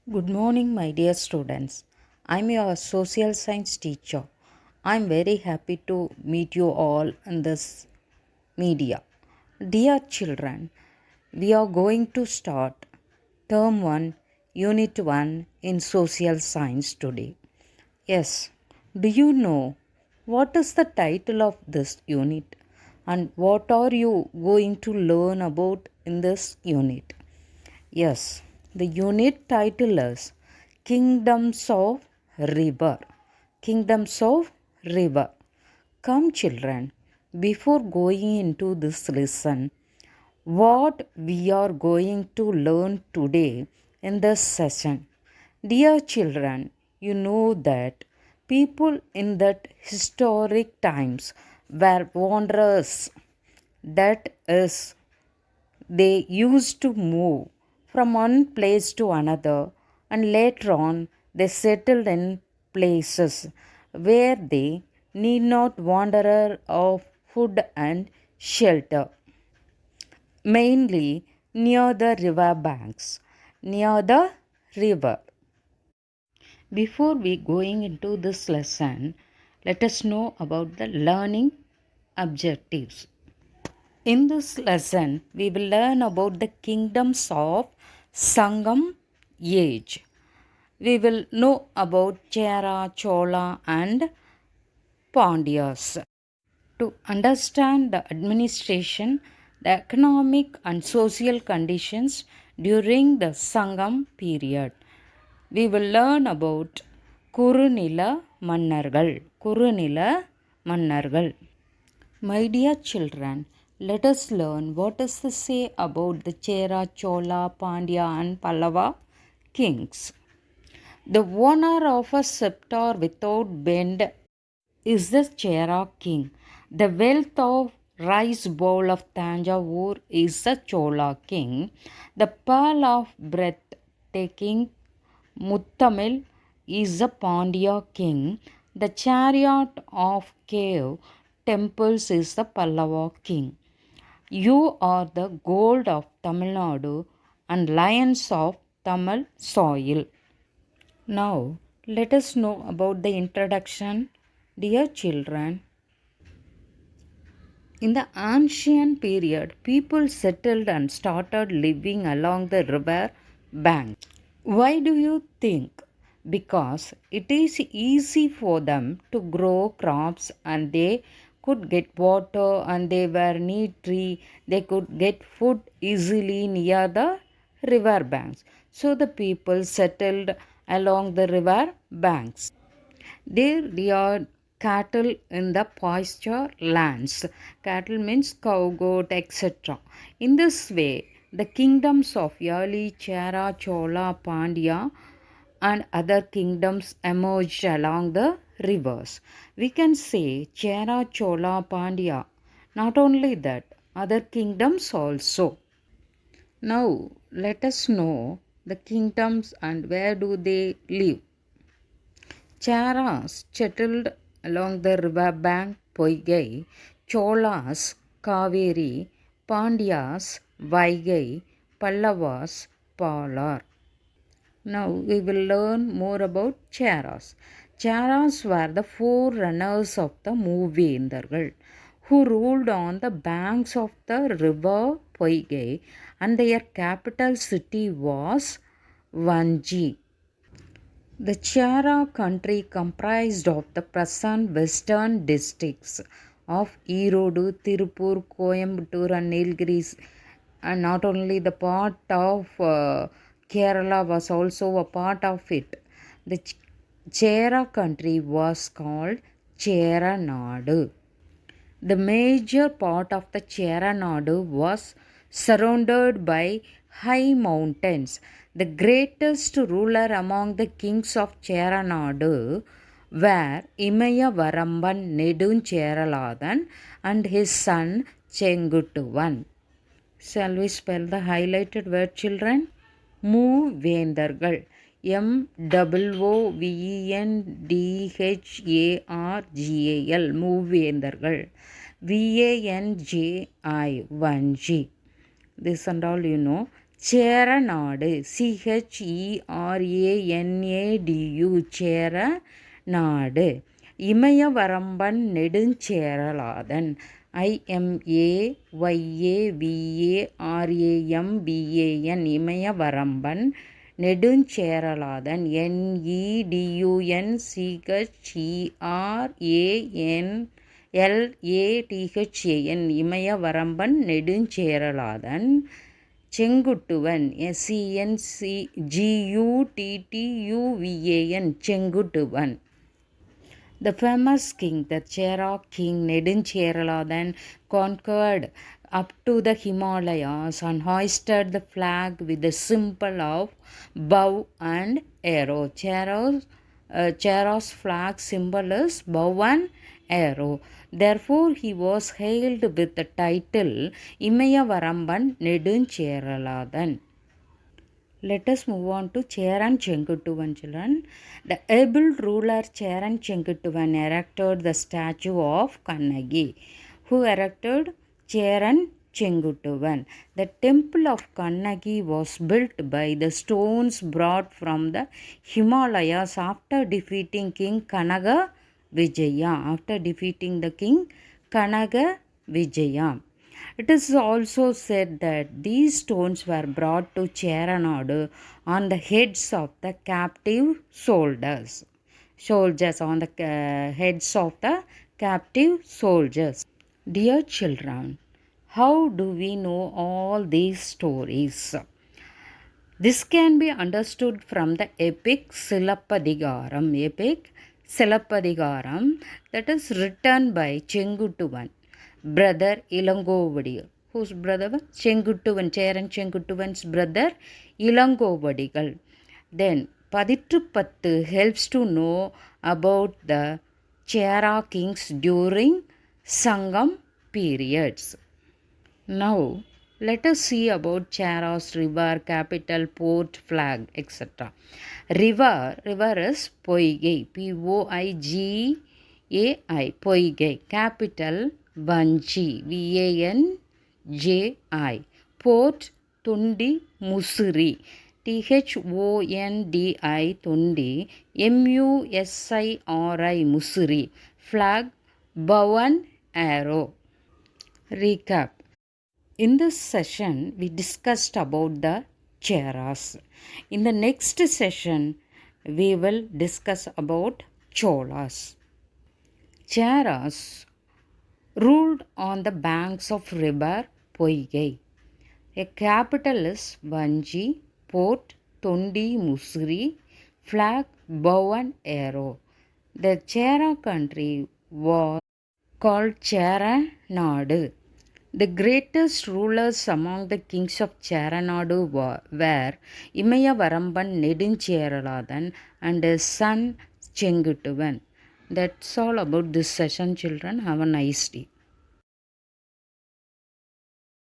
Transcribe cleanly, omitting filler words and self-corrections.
Good morning, my dear students. I'm your social science teacher. I'm very happy to meet you all in this media. Dear children, we are going to start Term 1, Unit 1 in social science today. Yes, do you know what is the title of this unit and what are you going to learn about in this unit? Yes, the unit title is Kingdoms of River. Kingdoms of River. Come, children, before going into this lesson, what we are going to learn today in this session. Dear children, you know that people in that historic times were wanderers. That is, they used to move from one place to another, and later on they settled in places where they need not wander of food and shelter, mainly near the river banks, near the river. Before we going into this lesson, let us know about the learning objectives. In this lesson, we will learn about the kingdoms of Sangam age. We will know about Chera, Chola, and Pandyas. To understand the administration, the economic and social conditions during the Sangam period, we will learn about Kurunila Mannargal. Kurunila Mannargal. My dear children, let us learn what does this say about the Chera, Chola, Pandya and Pallava kings. The owner of a scepter without bend is the Chera king. The wealth of rice bowl of Tanjavur is the Chola king. The pearl of breathtaking Muttamil is the Pandya king. The chariot of cave temples is the Pallava king. You are the gold of Tamil Nadu and lions of Tamil soil. Now, let us know about the introduction. Dear children, in the ancient period, people settled and started living along the river bank. Why do you think? Because it is easy for them to grow crops and they could get water and they were near tree. They could get food easily near the river banks. So the people settled along the river banks. There reared cattle in the pasture lands. Cattle means cow, goat, etc. In this way, the kingdoms of early Chera, Chola, Pandya, and other kingdoms emerged along the rivers. We can say Chera, Chola, Pandya. Not only that, other kingdoms also. Now, let us know the kingdoms and where do they live. Cheras settled along the river bank Poigai, Cholas, Kaveri, Pandyas, Vaigai, Pallavas, Palar. Now we will learn more about Cheras. Cheras were the forerunners of the Movendargal who ruled on the banks of the river Poigai, and their capital city was Vanji. The Chera country comprised of the present western districts of Erode, Tirupur, Coimbatore and Nilgiris, and not only the part of Kerala was also a part of it. The Chera country was called Chera Nadu. The major part of the Cheranadu was surrounded by high mountains. The greatest ruler among the kings of Cheranadu were Imayavaramban Neduncheraladan and his son Chengutuvan. Shall we spell the highlighted word, children? Movendargal. Movendargal. Movendargal. Vanji. This and all you know. Cheranadu, CHERANADU, Cheranadu. Imayavaramban Neduncheralathan, IMAYAVARAMBAN, Imayavaramban Neduncheralathan, NEDUNCHERANLATHAN, Imayavaramban Neduncheralathan. Senguttuvan, SENGUTTUVAN, Senguttuvan. The famous king, the Cheras king Neduncheralathan, conquered up to the Himalayas and hoisted the flag with the symbol of bow and arrow. Cheras flag symbol is bow and arrow. Therefore, he was hailed with the title Imayavaramban Neduncheraladan. Let us move on to Cheran Chenguttuvan, children. The able ruler Cheran Chenguttuvan erected the statue of Kannagi. Who erected? Cheran Chenguttuvan. The temple of Kannagi was built by the stones brought from the Himalayas after defeating King Kanaga Vijaya. It is also said that these stones were brought to Cheranadu on the heads of the captive soldiers. On the heads of the captive soldiers. Dear children, how do we know all these stories? This can be understood from the epic Silappadigaram, that is written by Chenguttuvan, brother Ilangovadigal. Whose brother? Chenguttuvan, Cheran Chenguttuvan's brother Ilangovadigal. Then Padittrupattu helps to know about the Chera kings during Sangam periods. Now let us see about Cheras river, capital, port, flag, etc. River is Poigai, Poigai, Poigai. Capital Vanji, Vanji. Port Tundi Musiri, Thondi, Tundi, Musiri, Musiri. Flag bow and arrow. Recap. In this session, we discussed about the Cheras. In the next session, we will discuss about Cholas. Cheras ruled on the banks of river Poigai. A capital is Vanji, port Thondi, Musiri, flag bow and arrow. The Chera country was called Cheranadu. The greatest rulers among the kings of Cheranadu were Imayavaramban Neduncheraladan and his son Chenguttuvan. That's all about this session, children. Have a nice day.